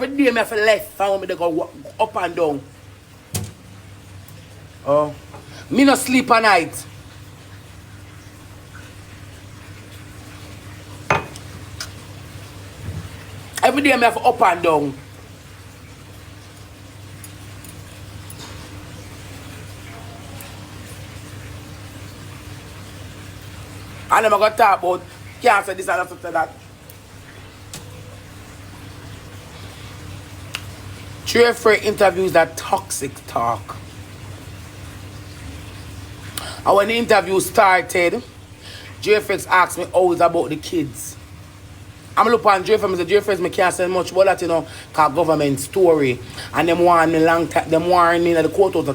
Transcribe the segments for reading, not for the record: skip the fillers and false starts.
every day me have to left and me they go up and down. Oh. Me no sleep at night. Every day me have to up and down. And I'm going to talk about cancer, this and that. Jeffrey interviews that toxic talk. And when the interview started, Jeffrey asked me always about the kids. I'm looking at Jeffrey and say, Jeffrey, I can't say much about that, you know, because government story. And them want me long time, them want me in the courthouse,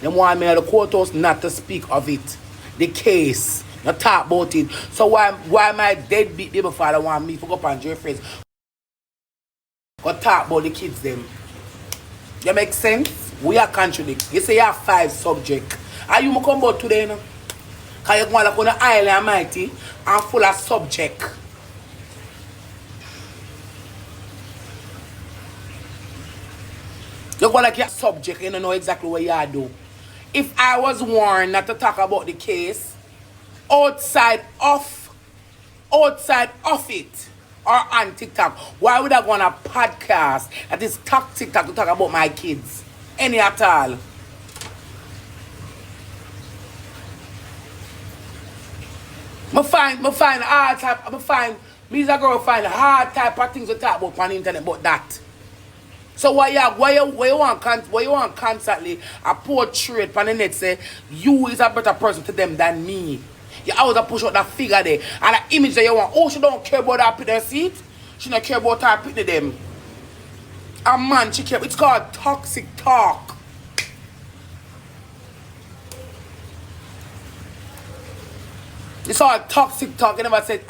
them want me in the courthouse not to speak of it. The case. Not talk about it. So why my deadbeat baby father want me to go up on Jeffrey's? Go talk about the kids them. You make sense? We are contradict. You say you have 5 subjects. Are you come about today, you know? Because you're going on the island mighty and full of subject. You're going like your subject, you don't know exactly what you do. If I was warned not to talk about the case, outside of it or on TikTok, why would I go on a podcast that is TikTok to talk about my kids? Any at all? Me as a girl find hard type of things to talk about on the internet about that. So why you want constantly a portrait on the net say you is a better person to them than me? You always push out that figure there. And that image that you want. Oh, she don't care about her putting seat. She don't care about her putting them. A man, she care. It's called toxic talk. It's all toxic talk. You never said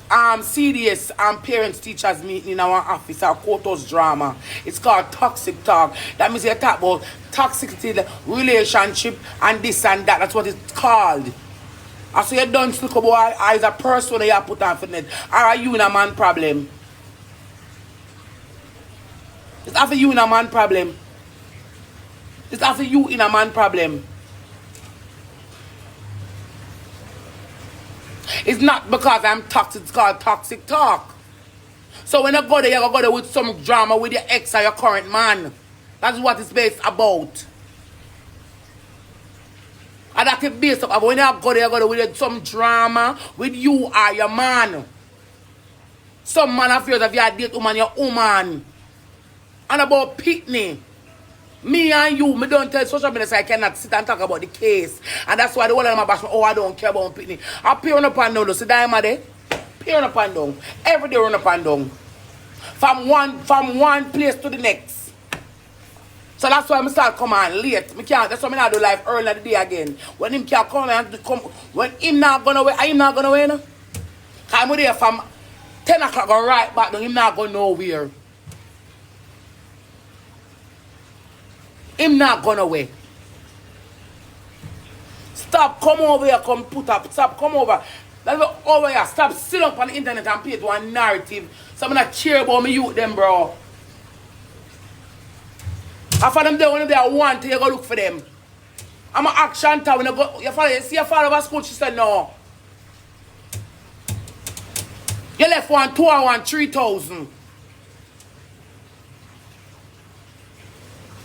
CDS parents teachers meeting in our office, our courthouse drama. It's called toxic talk. That means you talk about toxicity, relationship, and this and that. That's what it's called. And so you don't look about as a person that you put on for net. Or are you in a man problem? It's after you in a man problem. It's after you in a man problem. It's not because I'm toxic, it's called toxic talk. So when you go there, you go there with some drama with your ex or your current man. That's what it's based about. And that is based up. When you go there, you go there with some drama with you or your man. Some man affairs of your date woman, your woman. And about Pitney. Me and you, me don't tell social media so I cannot sit and talk about the case. And that's why the whole of them bash me, oh, I don't care about Pitney. I pay on up and down, see that there? Pay on up and down. Every day run up and down. From one place to the next. So that's why I start coming on late. That's why I do live early in the day again. When him can't come and come, when him not gonna wait, I'm not gonna wait. No? I'm there from 10 o'clock go right back, him not going nowhere. Him not gonna wait. Stop, come over here, come put up, stop, come over. Let's go over here, stop, sit up on the internet and paint one narrative. So I'm not care about me youth them, bro. After them there, when they want, you go look for them. I'm an action town. When you go, you see your father over school, she said no. You left 1, 2, 1, 3,000.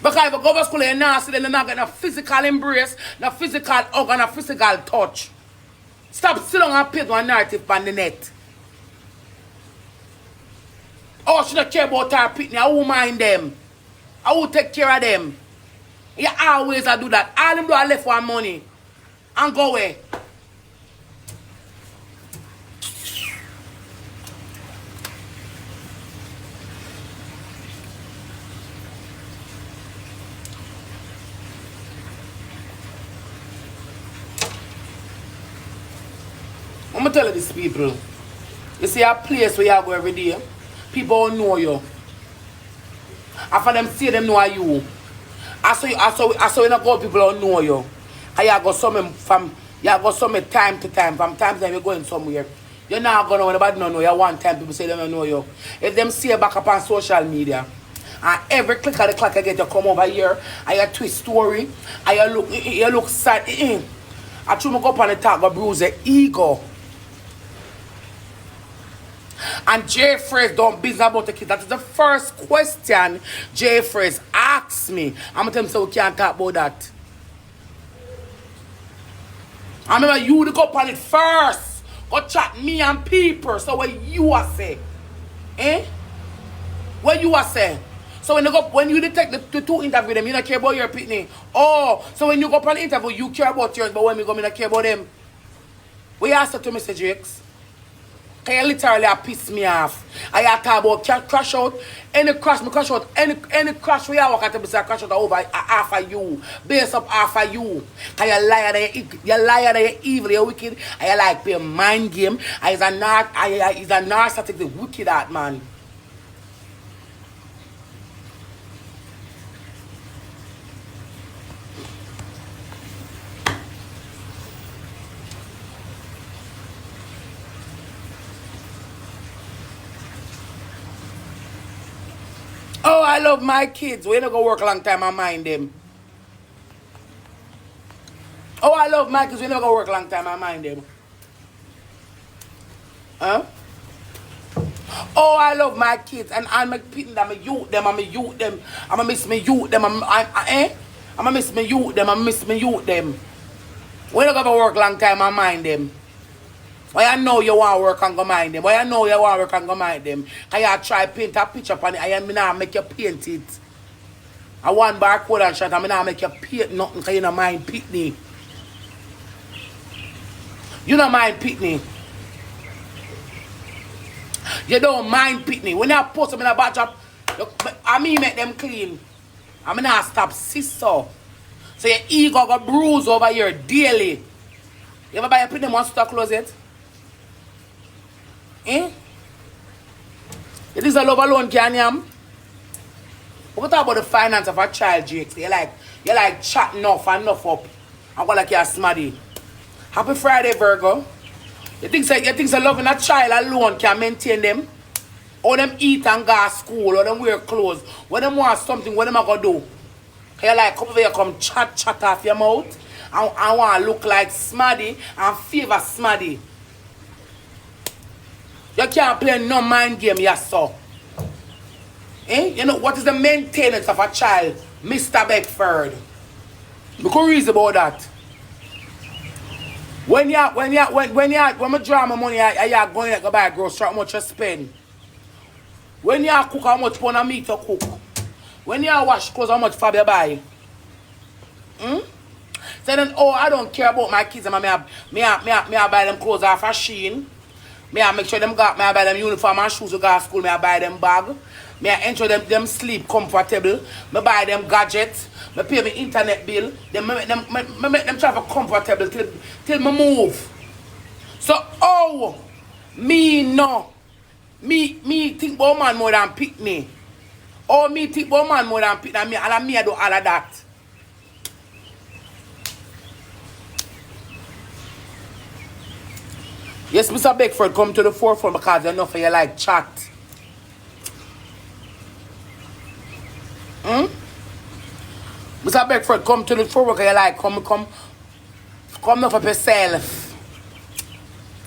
Because if you go to school, you're nasty, then you're not getting a physical embrace, no physical hug, and a physical touch. Stop sitting and paint one narrative on the net. Oh, she don't care about her pitney. I won't mind them. I will take care of them. You always do that. All them do I left one money. And go away. I'm going to tell you these people. You see a place where you go every day. People don't know you. After them see them know you. I saw you not go people don't know you. And you go some time to time. From time to time you're going somewhere. You're not gonna know nobody don't know you. One time people say they don't know you. If them see you back up on social media, and every click of the clock I get you come over here, and you twist story, and you look sad. I try to go up on the top, go bruise the ego. And Jeffrey don't business about the kids. That is the first question Jeffrey asked me. I'm gonna tell him so we can't talk about that. I remember you to go up on it first. Go chat me and people. So what you are saying? Eh? What you are saying? So when you detect the two interview them, you don't care about your pitney. Oh, so when you go up on the interview, you care about yours, but when we go, you don't care about them. What you asked to Mr. Jakes? You literally piss me off. I talk about crash out. Any crash, me crash out. Any crash we are work at the crash out over half of you. Base up half of you. Cause you liar, you evil, you wicked. And you like play mind game. And he's a narcissistic, the wicked art man. Oh, I love my kids. We don't go work a long time and mind them. Oh, I love my kids. We never go work a long time and mind them. Huh? Oh, I love my kids. And I'm pitting them, I'm youth them, I'm youth them. I'm miss me youth them. I'm miss me youth them, I'm miss me youth them. We don't go work a long time and mind them. Why I know you want to work and go mind them? Why I know you want to work and go mind them? Can you try paint a picture upon it? I am now make you paint it. I want barcode and shot. I now make you paint nothing because you don't mind pitney. You don't mind pitney. You don't mind pitney. When I post them in a batch up, I mean make them clean. I mean I stop sister. So your ego got bruised over here daily. You ever buy a pitney once to close it? Eh? It is a love alone, can you? We talk about the finance of a child, Jake. You like chat enough and enough up. I go like you're smarty. Happy Friday, Virgo. You think loving a child alone can maintain them? Or them eat and go to school, or them wear clothes. When them want something, what them are gonna do? You like come over here, come chat off your mouth. I want to look like smarty and favor smarty. You can't play no mind game, yes, sir. Eh? You know, what is the maintenance of a child? Mr. Beckford. Look how reason about that. When I draw my money, I going to go buy a grocery, how much you spend? When you cook, how much pound of meat you cook? When you wash clothes, how much fab you buy? Hmm? So then, oh, I don't care about my kids. I buy them clothes off a Shein. I make sure I buy them uniform and shoes to go to school. I buy them bag. I ensure them sleep comfortable. I buy them gadgets. I pay my internet bill. Then I make them travel comfortable till I move. So, oh, me no. Me think about man more than pick me. Oh, me think about man more than pick me. And me I do all of that. Yes, Mr. Beckford, come to the forefront because you know for you like chat. Mr. Beckford, come to the forefront because you like come up for yourself.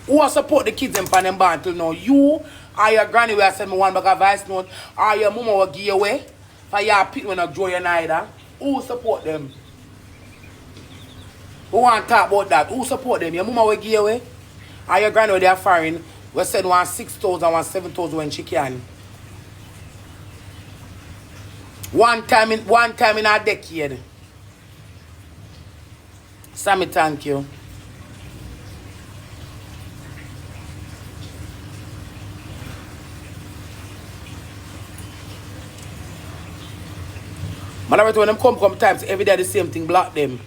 Who will support the kids and for them band till now? You or your granny will send me one bag of voice note, or your mama will give you away for your pit when I draw you neither. Who support them? Who want to talk about that? Who support them? Your mama will give you away? Or your granny they are foreign will send 6,000, 7,000 when she can. One time in a decade. Sammy, thank you. Man, when them come times every day the same thing, block them.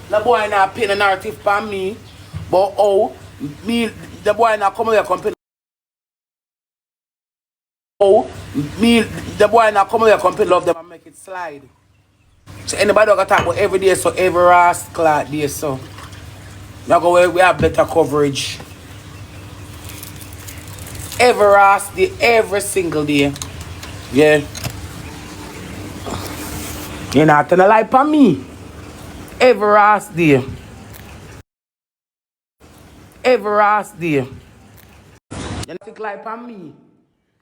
The boy not paying a narrative for me, but oh, me, the boy not come here company. Oh, me, the boy not come here company love them and make it slide. So anybody got talk about every day, so every rascal day, so. Now go where we have better coverage. Every single day. Yeah. You're not gonna lie for me. Every last day. Every last day. You think lie for me.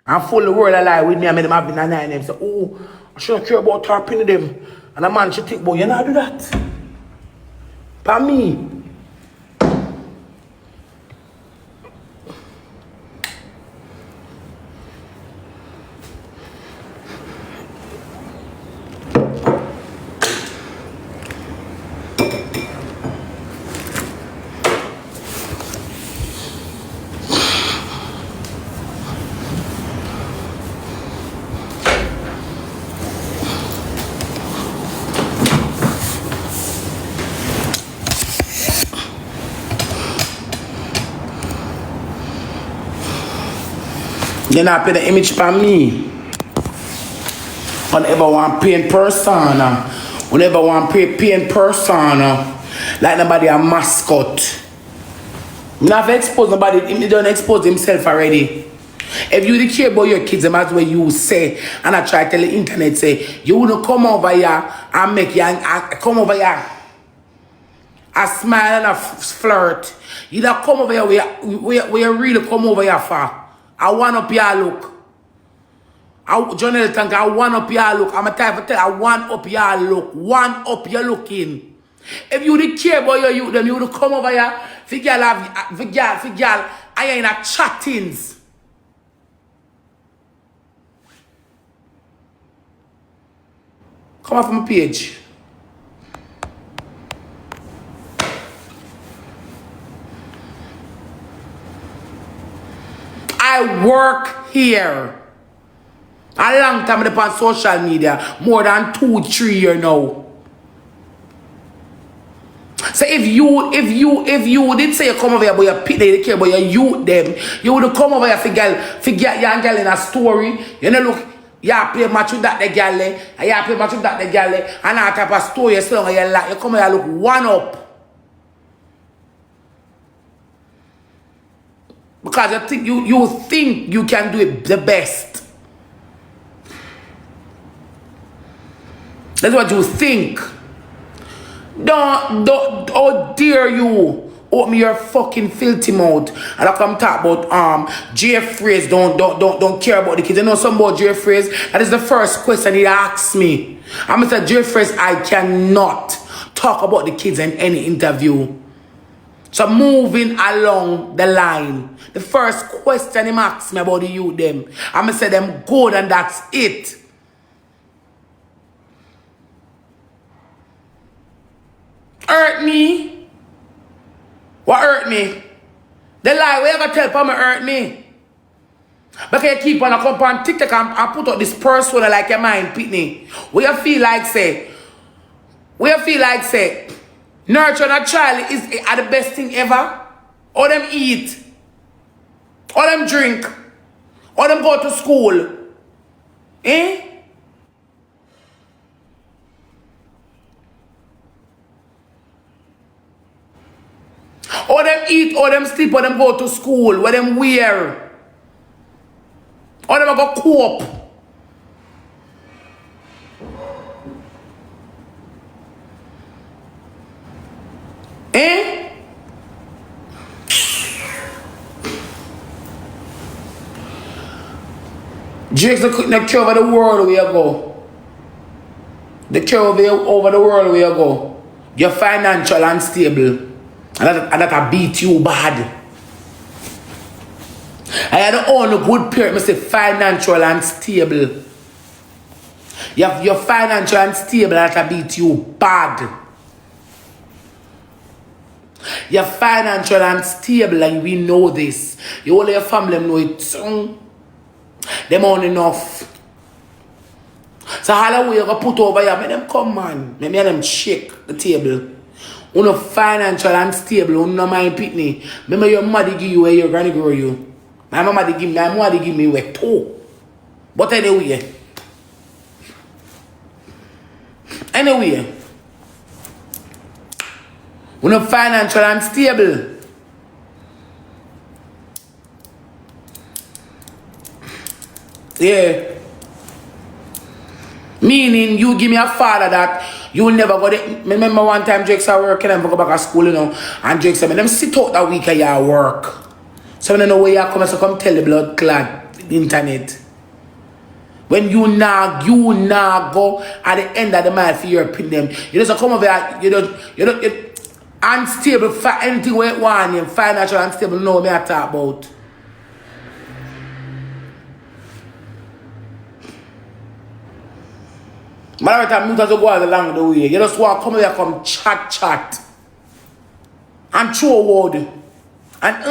And full the world alive with me. I made them have been a nine them. So, oh, I shouldn't care about tarping them. And a man should think, but you not do that. For me. You not pay the image for me. Whenever one pain persona. Whenever one pain persona. Like nobody a mascot. You not expose nobody. He don't expose himself already. If you really care about your kids, that's what you say. And I try to tell the internet, say, you wouldn't come over here and make you come over here. I smile and I flirt. You don't come over here where you really come over here for. I want up your look. Jonathan, I want up your look. I'm a type of tell I want up your look. Want up your looking. If you really care about your youth, then you would come over here. For girl, I ain't a chattings. Come off my page. I work here. A long time on social media. More than 2-3 years now. So if you did say you come over here but you pick they care about your youth them, you would come over here for young girl in a story. You know look, you play match with that the girl and you play match with that the girl and that type of story so long you like you come here look one up. Because you think you can do it the best. That's what you think. Don't, how dare you open your fucking filthy mouth and I come talk about Jeffries don't care about the kids. You know something about Jeffries? That is the first question he asked me. I'm Mr. Jeffries, I cannot talk about the kids in any interview. So moving along the line, the first question he asked me about the youth them, I'm gonna say them good and that's it. Hurt me? What hurt me? The lie we ever tell me hurt me. Because you keep on a come on TikTok and put out this persona like your mind pitney. Where you feel like say, nurturing a child is the best thing ever. Or them eat. Or them drink. Or them go to school. Eh? Or them eat, or them sleep, or them go to school, or them wear. Or them go cope. Eh? Drake's the cure over the world where you go. The cure over the world where you go. You're financial and stable. And that beat you bad. I had the only good period, I say financial and stable. You're financial and stable and that beat you bad. You're financial and stable and we know this. You only your family know it. Them on enough. So how the way you go put over here, make them come man. Make them shake the table. Uno financial and stable, uno mind pitney. Remember your mother give you where your granny grow you. My mama give me where too. But anyway. We're not financial and stable. Yeah. Meaning you give me a father that you will never go there. Remember one time Drake started working and go back to school, you know, and Drake said, let me sit out that week of your work. So I don't know where you come, so come tell the blood clot internet. When you now go at the end of the month for your pin them. You just come over here, you don't unstable for anything where you want, financial unstable, no me I talk about. Man, every time you just go along the way, you just want to come here, come chat, and throw a word. And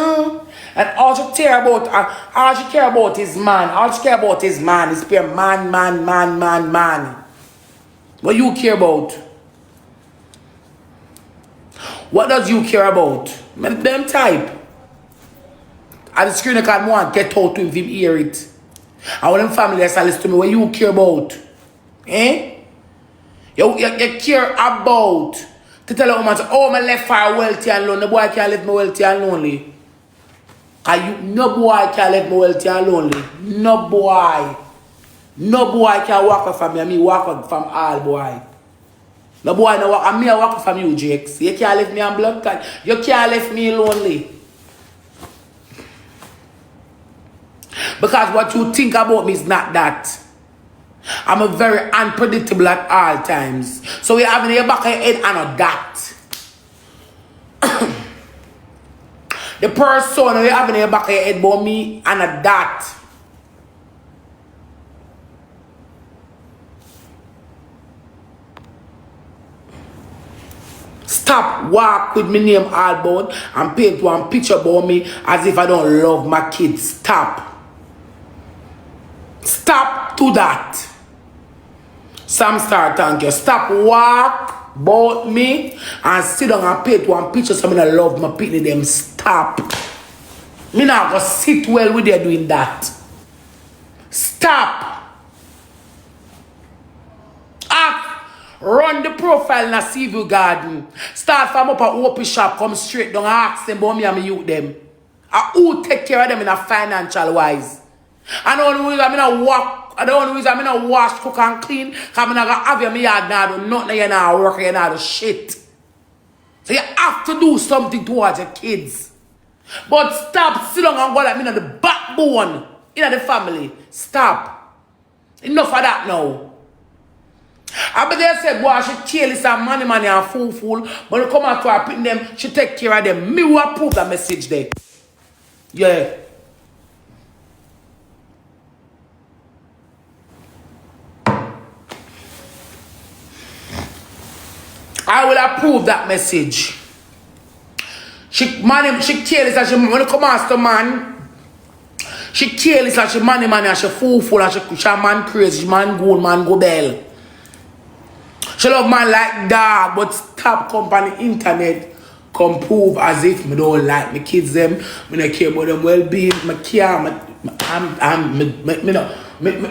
all she care about is man. All she care about is man. It's pure man. What you care about? What does you care about? Them type. At the screen, I can't want to get out to him hear it. I want them family to listen to me. What you care about? Eh? You care about to tell a woman, oh, my left fire wealthy and lonely. The boy can't let me wealthy and lonely. No boy can let me wealthy and lonely. No boy. No boy can walk from me and me walk from all boy. No boy no walk and me walk from you, Jakes. You can't let me on blood clot. You can't let me lonely. Because what you think about me is not that. I'm a very unpredictable at all times. So we have in your back of your head and a that. The person you have in your back of your head about me and a that. Stop walk with me name all about and paint one picture about me as if I don't love my kids. Stop. Stop to that. Sam Star, thank you. Stop walk about me and sit down and paint one picture so I don't love my pitney them. Stop. Me not gonna sit well with you doing that. Stop. Run the profile in a civil garden. Start from up at open shop, come straight down and ask them about me and my youth them. And who take care of them in a financial wise. And the only reason I'm in a walk, the only reason I'm in a wash, cook and clean, because I'm not going to have your yard now, do nothing, you're not working, you're not do shit. So you have to do something towards your kids. But stop, sit down and go like me on the backbone in the family. Stop. Enough of that now. I bet they said, boy, she kill this and money and fool. But you come out to her, putting them, she take care of them. Me will approve that message there. Yeah. I will approve that message. She careless and she when you come ask the man, she careless and she money and she fool and she man crazy, she man gold, man go bell. She love man like dog, but stop company internet come prove as if me don't like my kids them, me don't care about them well-being, me care, me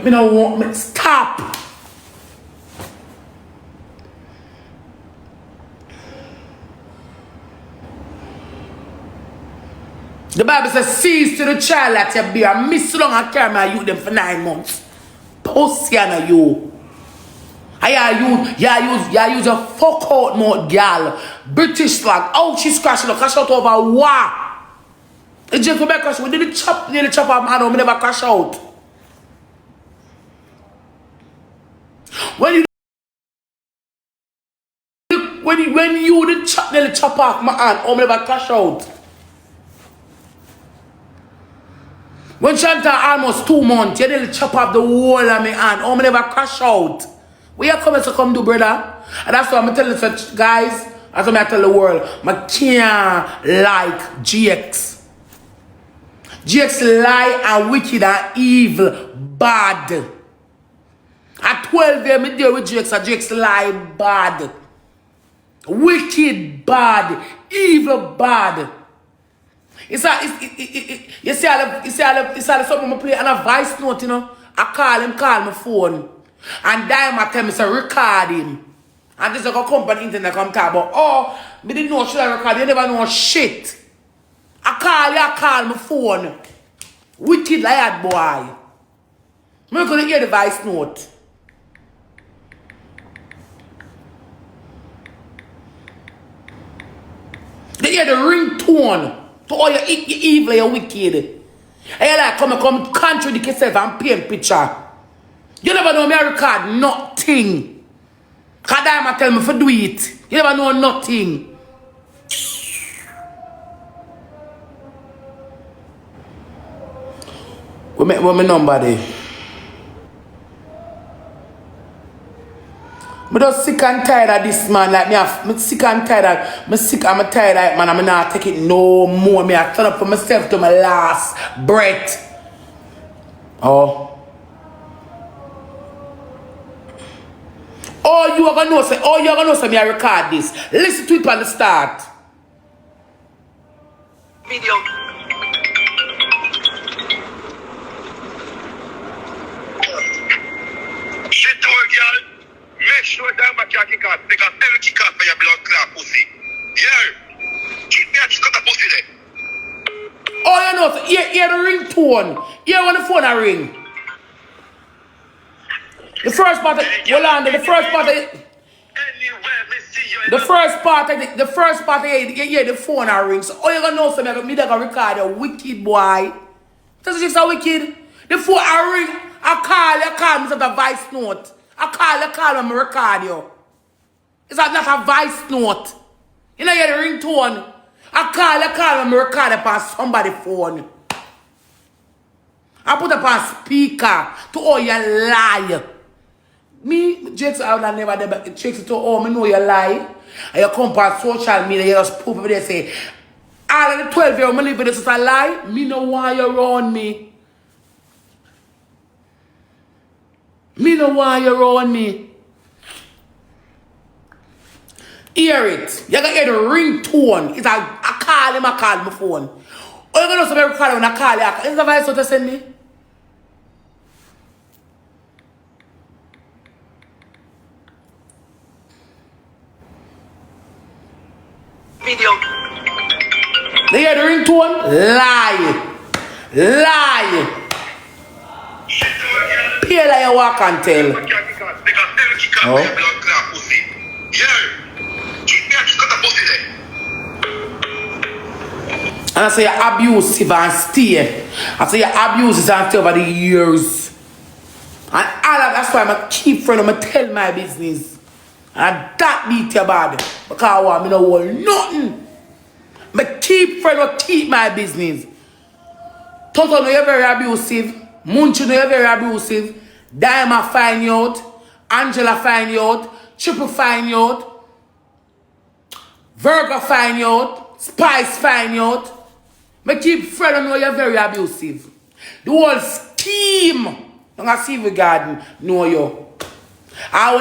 don't want me stop. The Bible says, cease to the child that you bear. I miss long and carry my youth them for 9 months. Pussy and you. I use a fuck out mode girl. British slang. Oh, she's crashing up. Crash out over what? It's just for crash. We didn't chop off my hand. We never crash out. When you did chop off my hand, we never crash out. When Shanta almost 2 months, you didn't chop off the whole of my hand. Oh, I never crash out. Where you coming to come do, brother? And that's what I'm telling you, guys. That's what I tell the world. I can't like GX. GX lie and wicked and evil, bad. At 12 years, I deal with GX and GX lie bad. Wicked, bad. Evil, bad. You see something I play and a voice note, you know. I call my phone. And Diamond tell me to record him. And this is a company internet come talk about, oh, Me didn't know should I record. You never know shit. I call my phone. Wicked liar boy. I'm gonna hear the voice note. They hear the ringtone to all your evil, your wicked. And you like come contradict yourself and paint picture. You never know me record nothing. Cause I tell me to do it. You never know nothing. What my number there? I'm just sick and tired of this man. Like I'm sick and tired of I'm tired of it, man. I'm not taking it no more. I turn up for myself to my last breath. Oh. Oh, you are gonna know say me I record this. Listen to it from the start. Video. Shit to her, girl. Make sure that my can't kick off because every kick off for your blood clot pussy. Yeah. Keep me a kick out the pussy there. Oh, you know, so hear the ringtone. Hear when the phone a ring. The first part, hold on, the first part, you hear the phone a ring. So, oh, you gonna know something? Me that gonna record a wicked boy. That's just a wicked. The phone a ring. I call me a voice note. I call me record you. It's not a voice note. You know, you hear the ringtone. I call me record it on somebody's phone. I put it on speaker to all you lie. Me, Jakes, I would never done Jakes to all me know you lie. And you come on social media, you just poop over there say, all of the 12-year-old me live with this is a lie. Me no want you around me. Me no want you around me. Hear it. You gotta hear the ringtone. It's I call my phone. Oh, you gonna know somebody call when I call you. Is the voice what you send me? Video. They hear the ringtone? Lie. Pay like you walk and tell. Oh. And I say you're abusive and stay. I say you're abusive and stay over the years. And all of that's why I'm a keep friend, I'm tell my business. And that beat your body. Because I want me no hold nothing. I keep friend or keep my business. Toto no you're very abusive. Munchi no you're very abusive. Diamond find you out. Angela find you out. Triple find you out. Virgo find you out. Spice find you out. I keep friend or no you're very abusive. The whole scheme. Don't see the garden. Know you. I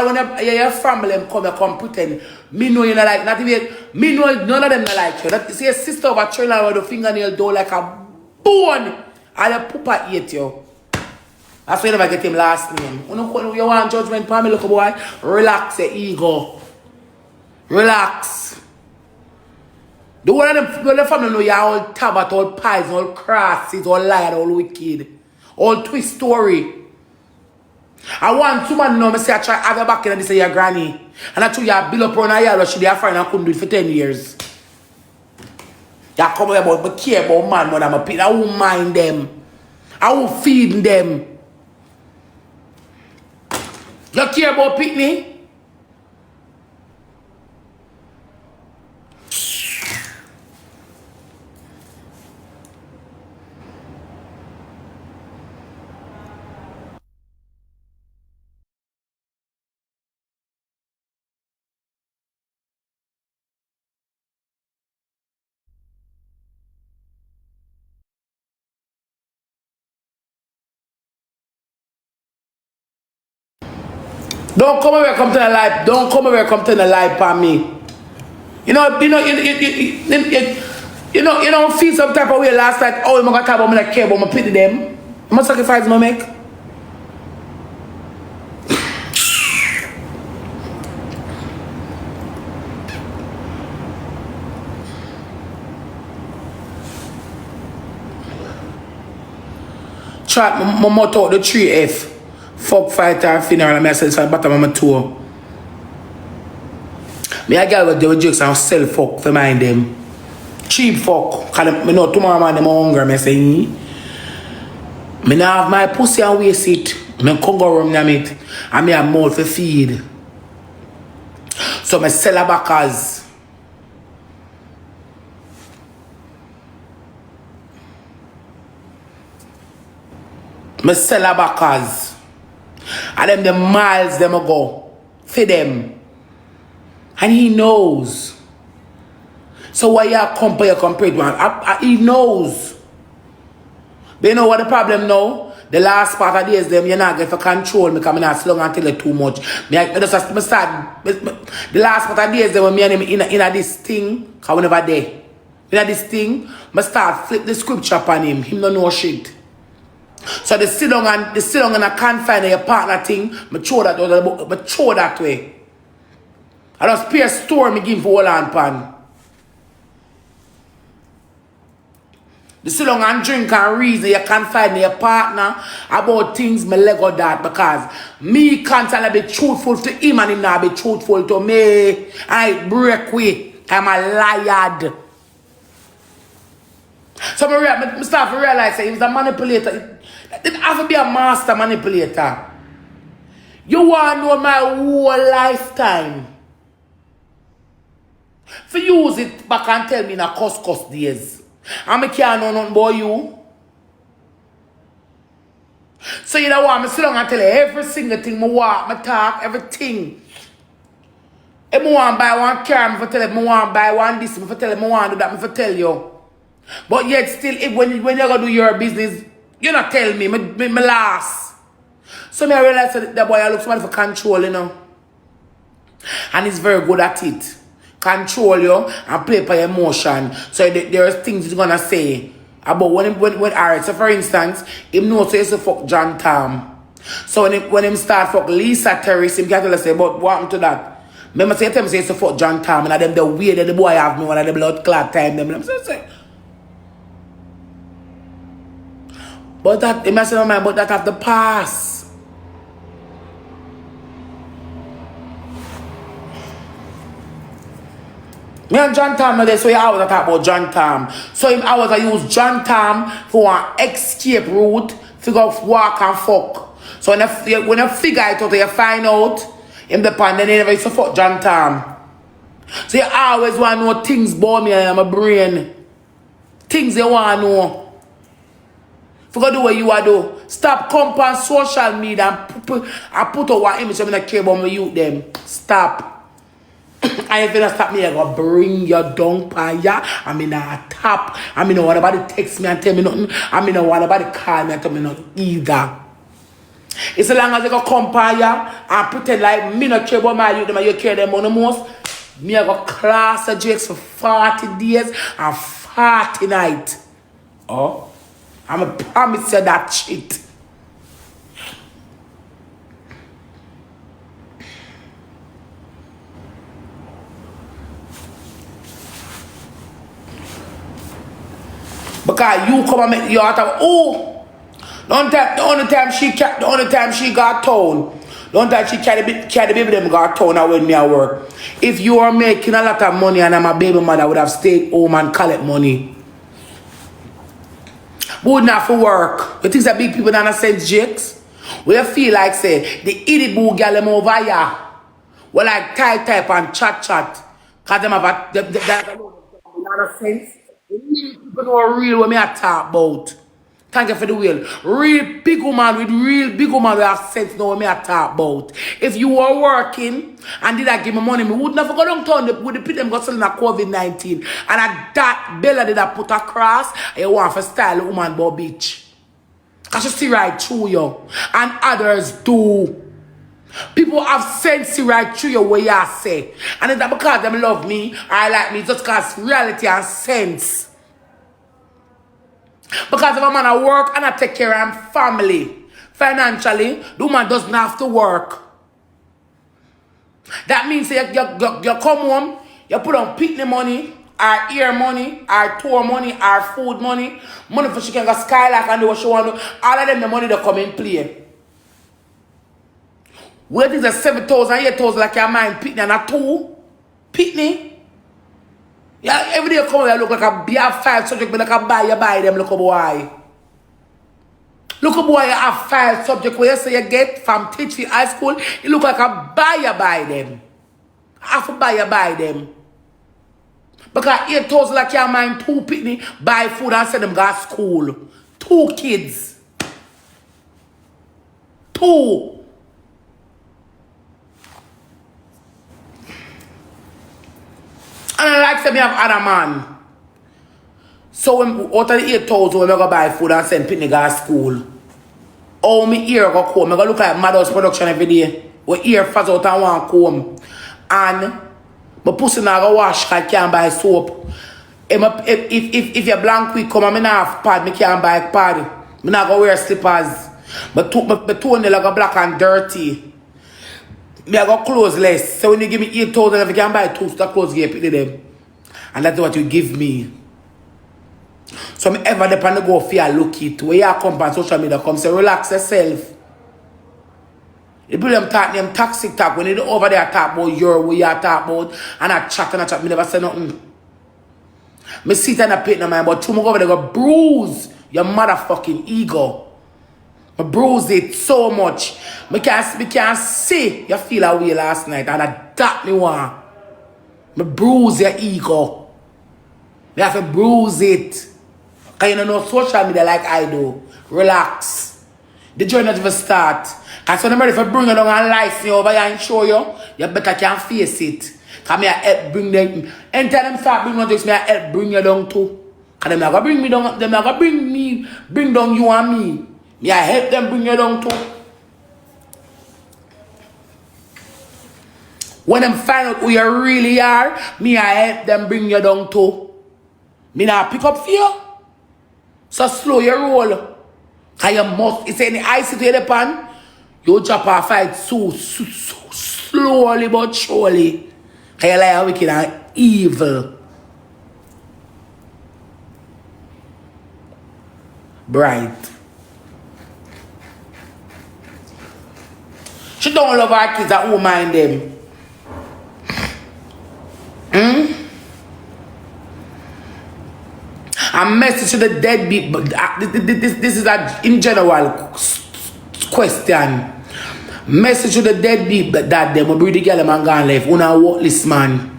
when your family come pretend me know you not like not even me know none of them not like you. That see a sister over trailer with the fingernail door like a bone and your papa eat you. That's why you never get him last name. You want judgment for me, look boy? Relax your ego. Relax. The one of them the family know you all tabat, all pies, all crosses, all liar, all wicked, all twist story. I want someone know me say I try have your back in and this is your granny. And I told you I build up around a year she did a friend and couldn't do it for 10 years. You come here about me care about man more than my people. I won't mind them. I won't feed them. You care about Pitney? Don't come over, come to the life. Don't come over, come to the life on me. You know, feel some type of way last night. Oh, I'm gonna talk about me like care about my pity them. I'm gonna sacrifice my make. chat my motto out the 3F. Fuck fighter funeral and I said it's at the bottom of my toe. Me a girl with the jokes and sell fuck for mind them. Cheap fuck. Cause I know tomorrow man them hungry. Me say, me now have my pussy and waste it. Me come go room them it. And me have mouth for feed. So me sell a backers. Me sell a backers. And them the miles them a go. For them. And he knows. So why you compare to one? He knows. But you know what the problem now? The last part of days, them you're not going to control me because I'm not slung and tell you too much. The last part of days, them when me and him in this thing, because we never there. In this thing, I start flip the scripture upon him. Him don't know shit. So the sit down and I can't find your partner thing, I throw that way. I just pay a store me give for all and pan. The sit down and drink and reason you can't find your partner about things me lego that because me can't be truthful to him and him not be truthful to me. I break way. I'm a liar. So I start to realize that he was a manipulator. It didn't have to be a master manipulator. You want to know my whole lifetime. For use it back and tell me in a cuss days. And I can't know nothing about you. So you don't want me to sit down and tell you every single thing I walk, I talk, everything. If I want to buy one car, I tell you, I want to buy one this, I tell you, I want to do that, I tell you. But yet still, when you're going to do your business, you not tell me, me last. So I realize that boy looks somebody for control, you know. And he's very good at it. Control you and play by emotion. So there are things he's going to say about when alright. So for instance, him knows he used to fuck John Tam. So when him start fuck Lisa Terrace, him can't tell us say, but what happened to that? Remember say he used to fuck John Tam and them the way that the boy have me one of the blood clot time them. And I'm say, but that, it must have but that have the past. Me and John Tam, that's why I always talk about John Tam. So I always use John Tam for an escape route, figure out walk and fuck. So when I figure it out, you find out, in the pan, then you never used to fuck John Tam. So you always want to know things about me and my brain. Things you want to know. Forget do what you want to do. Stop coming on social media and put out one image of me not care about my youth them. Stop. And if you don't stop me, I go bring your down pan ya. I mean I tap. I mean no nobody text me and tell me nothing. I mean no nobody call me and tell me nothing either. It's as long as you go come pan ya and pretend like me not care about my youth them and you care them on the most. Me I go class of jakes for 40 days and 40 nights. Oh, I'm a promise you that shit. Because you come and make your heart of, oh, the only time she got town, the only time she carry the baby them got town and when me at work. If you are making a lot of money and I'm a baby mother, I would have stayed home and collect money. But wouldn't have to work. You think that big people don't sense jakes? We feel like say the idiot boo girl them over here. We like type and chat. Cause them have a sense. People know real what me I talk about. Thank you for the wheel. Real big woman with have sense know what me I talk about. If you were working and did I give me money, me would never go down town with the people them got selling a COVID-19. And at that Bella did I put across, you want to style a woman about bitch. Cause you see right through you. And others do. People have sense right through you what you say. And it's not because them love me or I like me, just because reality and sense. Because if a man I work and I take care of his family, financially, the woman doesn't have to work. That means you come home, you put on picnic money, our ear money, our tour money, our food money, money for she can go skylark and do what she want to do. All of them, the money they come in play. Where is a 7,000, 8,000 like your mind pitney and a 2? Pitney? Yeah, every day you come here look like a beer 5 subject, but like a buy them, look a boy. Look a boy, you have 5 subject where you say you get from teaching high school, you look like a buy them. Half to buy them. Because 8,000 like your mind 2 pitney, buy food and send them go to school. 2 kids. 2. And I like to me have other man. So when out of the 8,000 when I go buy food and send pitney go to school. Oh, me ear go come. I go look like Madhouse production every day. Where ear fast out and want come. And my pussy now go wash because I can't buy soap. If your blank quick come and I have pad, I can't buy pad. I not go wear slippers. My toenail go black and dirty. I go clothes less. So when you give me 8,000, if you can buy 2 clothes, you pay them. And that's what you give me. So I'm ever depend to go for your look it. Where you come on social media, come say relax yourself. The people them talk them toxic talk. When they over there talk about your way you talk about and I chat, me never say nothing. Me sit and I paint in my mind, but two more over there go bruise your motherfucking ego. I bruise it so much. Me can't see you feel away last night and that me want. Me bruise your ego. Me have to bruise it. Because you don't know social media like I do. Relax. The journey not even start. Because when I'm ready for bring you down and life you over here and show you, you better can face it. Because me I help bring them. Anytime them start bringing you, me I help bring you down too. Because them not going to bring me down. Them not going to bring down you and me. Me I help them bring you down too. When them find out who you really are, me I help them bring you down too. Me not pick up for you. So slow your roll. Cause you must, it's any ice to the pan, you drop a fight so slowly but surely. Cause you like wicked and evil. Bright. She don't love her kids that won't mind them. A message to the deadbeat, but this is a in general question. Message to the deadbeat that them will bring the girl and gone left. Una worthless man.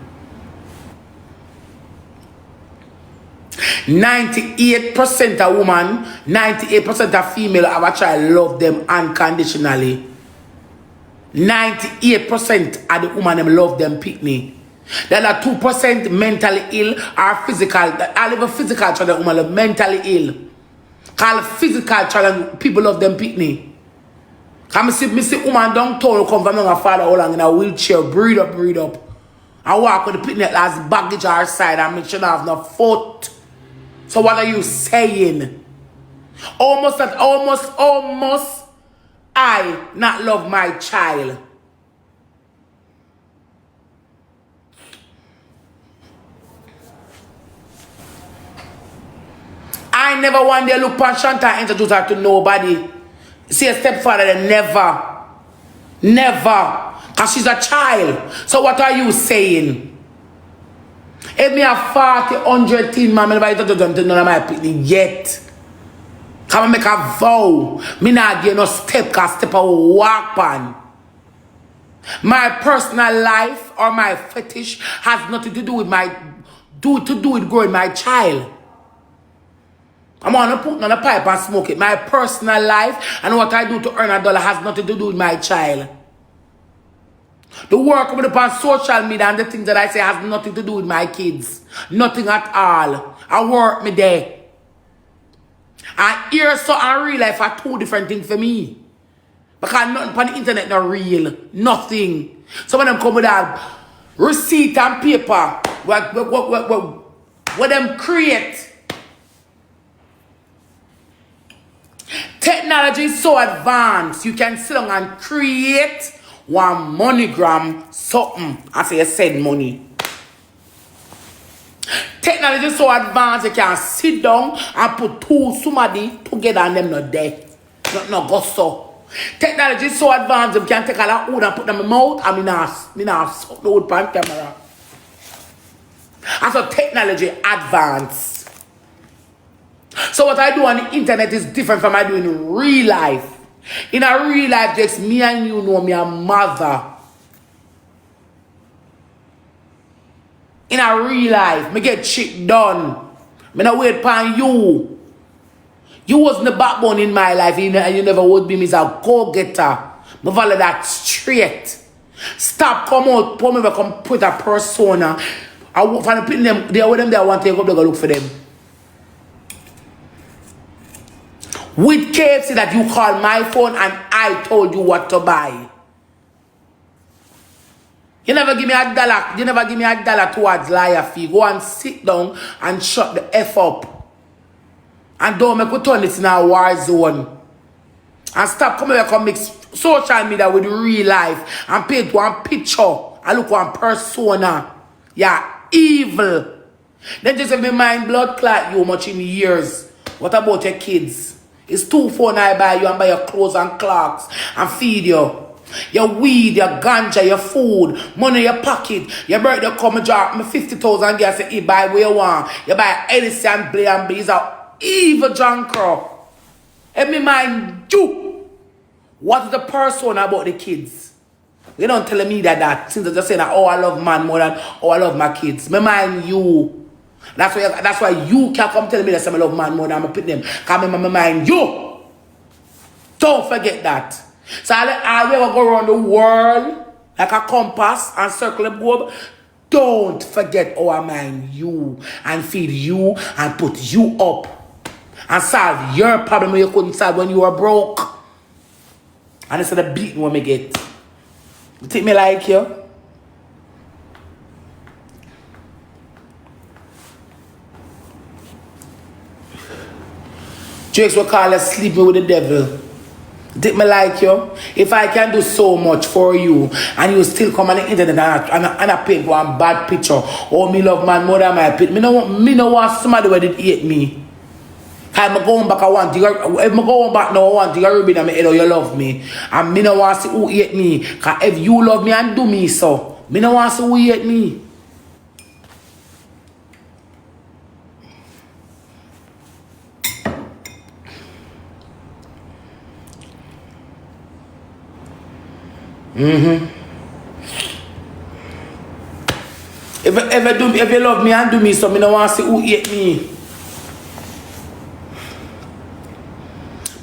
98% of woman, 98% of female have a child love them unconditionally. 98% of the woman them love them pick me. There are 2% mentally ill or physical. I live a physical child, woman love mentally ill. Call physical child, people love them pick me. Come see woman don't tell come from my father all along in a wheelchair, breathe up. I walk with the picnic last baggage outside and make sure I have no foot. So what are you saying? Almost I not love my child. I never one day look past Shanta and introduce her to nobody. See a stepfather, then never. Never. Because she's a child. So what are you saying? If me have 40, 100 teen man, I don't do none of my people yet. Come and make a vow. Me not give no step, because step I will walk on. My personal life or my fetish has nothing to do with my with growing my child. I'm gonna put on a pipe and smoke it. My personal life and what I do to earn $1 has nothing to do with my child. The work coming upon social media and the things that I say has nothing to do with my kids. Nothing at all. I work me there. And here so and real life are 2 different things for me. Because nothing on the internet not real. Nothing. Some of them come with that receipt and paper. What them create. Technology is so advanced. You can sit down and create one MoneyGram something. I say you send money. Technology is so advanced you can sit down and put somebody together and them not there. Not go so. Technology is so advanced you can take a lot of wood and put them in my mouth and me not suck the wood pan camera. And so technology advanced. So what I do on the internet is different from what I do in real life. In a real life, just me and you know me a mother. In a real life, me get shit done. Me not wait upon you. You wasn't the backbone in my life, and you never would be me as a go-getter. Me follow that straight. Stop, come out, come put a persona. I want to put them, they are with them, they want to take up, they go look for them. With KFC that you call my phone and I told you what to buy. You never give me $1. You never give me $1 towards liar fee. Go and sit down and shut the F up. And don't make me turn this in a war zone. And stop coming here and mix social media with real life. And paint one picture. And look one persona. Yeah, evil. Then just have me mind blood clot you much in years. What about your kids? It's 2 phone I buy you and buy your clothes and clocks and feed you. Your weed, your ganja, your food, money in your pocket. Your birthday come and drop me 50,000 gas and you buy where you want. You buy anything and play and be. It's an evil junker. Let me mind you. What is the persona about the kids? You don't tell me that since I just say that, oh, I love man more than, oh, I love my kids. Me mind you. That's why you can't come tell me that I love man more than I put them. Because I mind you. Don't forget that. So I will go around the world like a compass and circle the globe. Don't forget our mind you and feed you and put you up and solve your problem you couldn't solve when you were broke. And instead of beating when me get. You think me like you? Jakes will call us sleeping with the devil. Did me like you? If I can do so much for you and you still come on the internet and I paint one bad picture, oh, me love man more than my pit. Me no want somebody where did hate me. I'm going back, I want to. If I'm going back now, I want to rub in my head, you love me. And me no want to see who hate me. Because if you love me and do me so, me no want to see who hate me. If you love me and do me so, me no want to see who hate me.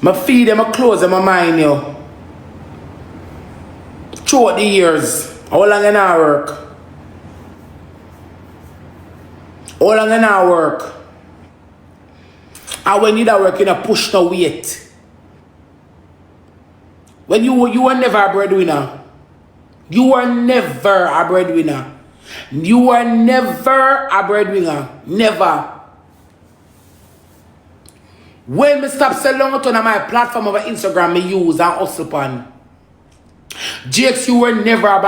I feed them, I clothes them, I mind you. Throughout the years, how long in I work? How long in I work? And when you da work, you don't push no weight. When you were never a breadwinner. You were never a breadwinner. You were never a breadwinner. Never. When me stop selling out on my platform of Instagram, me use and hustle pan. Jakes, you were never a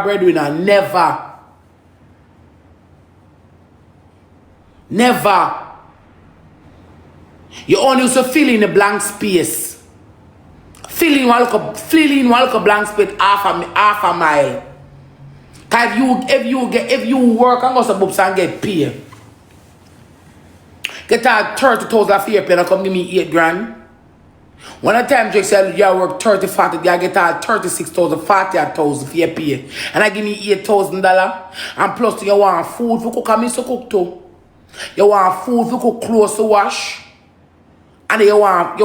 breadwinner. Never. Never. You only used to fill in the blank space. Fill in one blank space half a mile. If you work and go to books and get paid. Get out 30,000 for your pay and come give me 8 grand. One time Jake said you work 30, 40, you get out 36,000, 40,000 for your pay. And I give me $8,000. And plus you want food for cook and me so cook too. You want food for cook, clothes to wash. And you want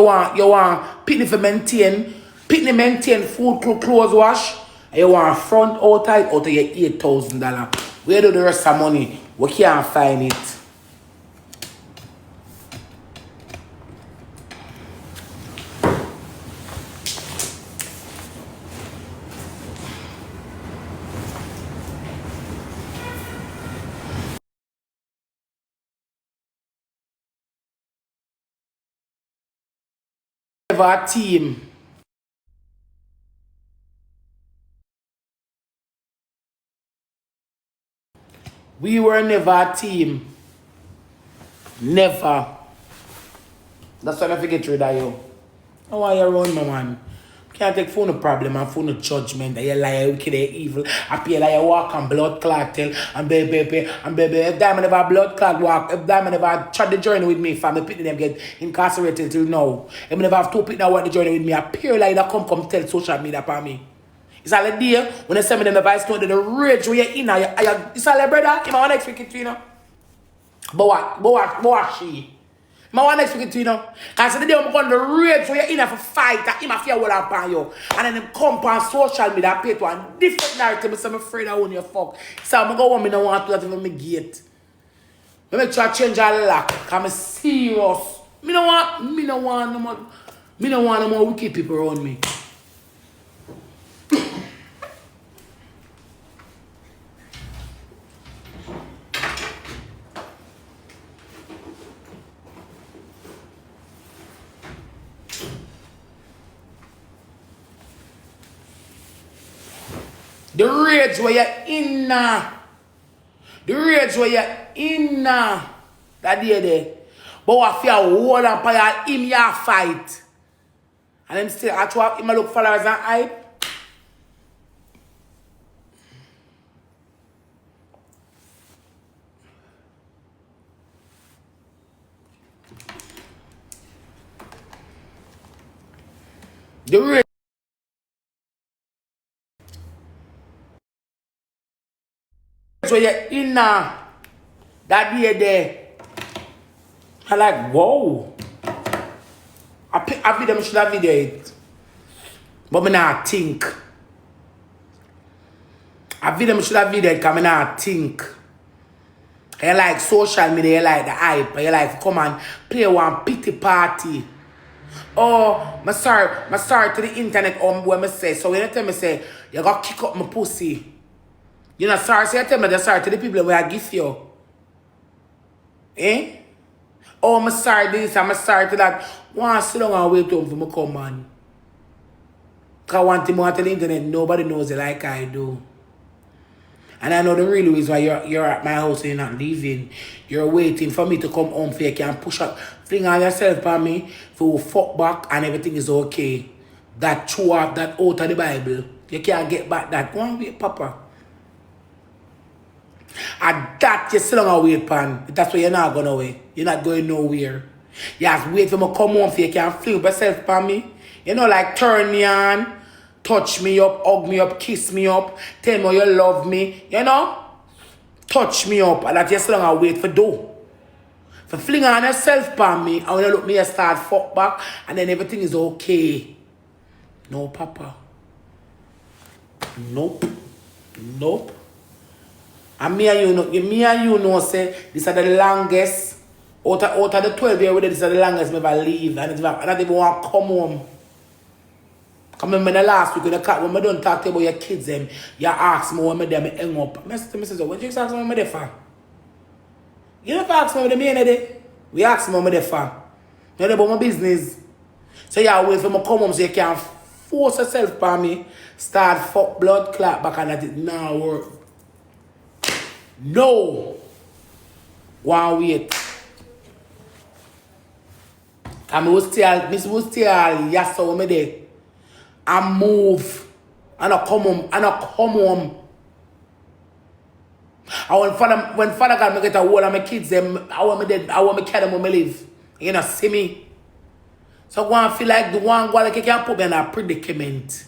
pitney for maintain food, clothes wash. And you want front out of your $8,000. Where do the rest of money? We can't find it. A team. We were never a team. Never. That's why I forget rid of you. I want you around, my man. Can't take for no problem and for no judgment. That you lie, wicked, evil. I feel like you walk on blood clot tell and baby. If Diamond ever blood clot walk, if Diamond ever tried the journey with me, family people them get incarcerated till now. If I never have two people that want the journey with me, I appear like that come tell social media about me. It's all a day when they send me them the voice note, the rage where you're in. It's all a brother. You want to speak it to you know. But what she? I want to speak it to you know. Because the day I'm going to rage where you're in for fight, that him a fear what upon you. And then them come on social media, pay to a different narrative. So I'm afraid I won't you fuck. So I'm going to go on, I don't want to do that in my gate. I make sure I change a lock. Because I'm serious. I don't want no more wicked people around me. The rage where you're in now. The rage where you're in now. That day there. But what fear hold on for him your fight. And them still actually him look followers and hype. The rage where you're in now. That day there. I like, whoa. I feel them should have video it. But I not think. I feel them should have video it because I not think. You like social media, you like the hype, you like come and play one pity party. Oh, I'm sorry to the internet when I say. So when you tell me say, you got kick up my pussy. You know, sorry, so you tell me you're sorry to the people where I give you. Eh? Oh, I'm sorry to this, I'm sorry to that. One sit down and wait home for me come man. Because one thing more to the internet, nobody knows it like I do. And I know the real reason why you're at my house and you're not leaving. You're waiting for me to come home for you can push up, fling on yourself by me, for fuck back and everything is okay. That true off, that out of the Bible. You can't get back that. Go and wait, Papa. And that you still don't wait, pan. That's why you're not going away. You're not going nowhere. You have to wait for me to come home for you can fling yourself by me. You know, like turn me on. Touch me up, hug me up, kiss me up, tell me you love me, you know? Touch me up, and that you still don't wait for do. For fling on yourself by me, and when you look me, you start fuck back, and then everything is okay. No, Papa. Nope. And me and you know, say, this is the longest, out of the 12 years, this is the longest I ever leave, and I don't even want to come home. Come in the last week when I don't talk to you about your kids, you ask me when I hang up. I say, what you ask me when I for? You never ask me when I there. We ask me when I for. You know about my business. So you wait for me to come home so you can force yourself on me, start fuck blood clot back and that it now work. No. One wait. And I was tell yes, so when I there. I move. And I come home. And when Father God me get a hold of my kids, I want me carry them when I live. You know, see me. So I feel like the one like you can put me in a predicament.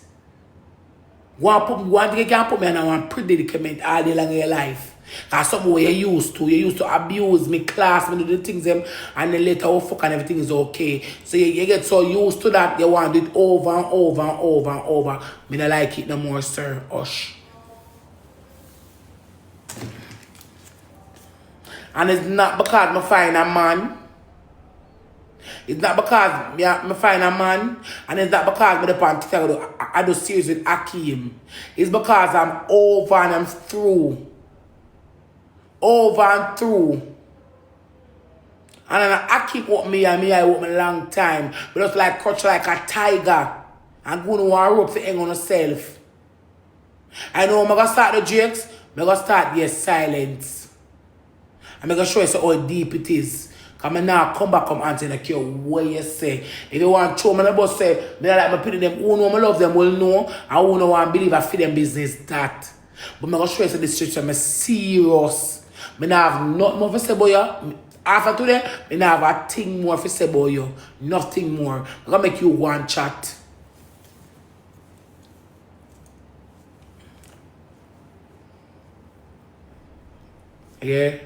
One thing you can put me in a predicament all day long in your life. Because something where you used to abuse me, class, me do the things them, and then later, oh fuck, and everything is okay. So you get so used to that, you want it over and over and over and over. Me don't like it no more, sir. Hush. And it's not because I find a man. It's not because I find a man. And it's not because I do series with Akeem. It's because I'm over and I'm through. Over and through. And I keep with me and I with me a long time. But just like crouch like a tiger. And go to one rope to hang on yourself. I know I'm going to start the jokes. I'm going to start the silence. I'm going to show you how deep it is. Because I now come back, come answer, and I care what you say. If you want to show me, I say, me like my pity them, who know I love them will know, and who know want believe I feed them business that. But I'm going to show you this situation, I'm serious. I have nothing more to say about you. After today, I have a thing more to say about you. Nothing more. I'm going to make you one chat. Yeah?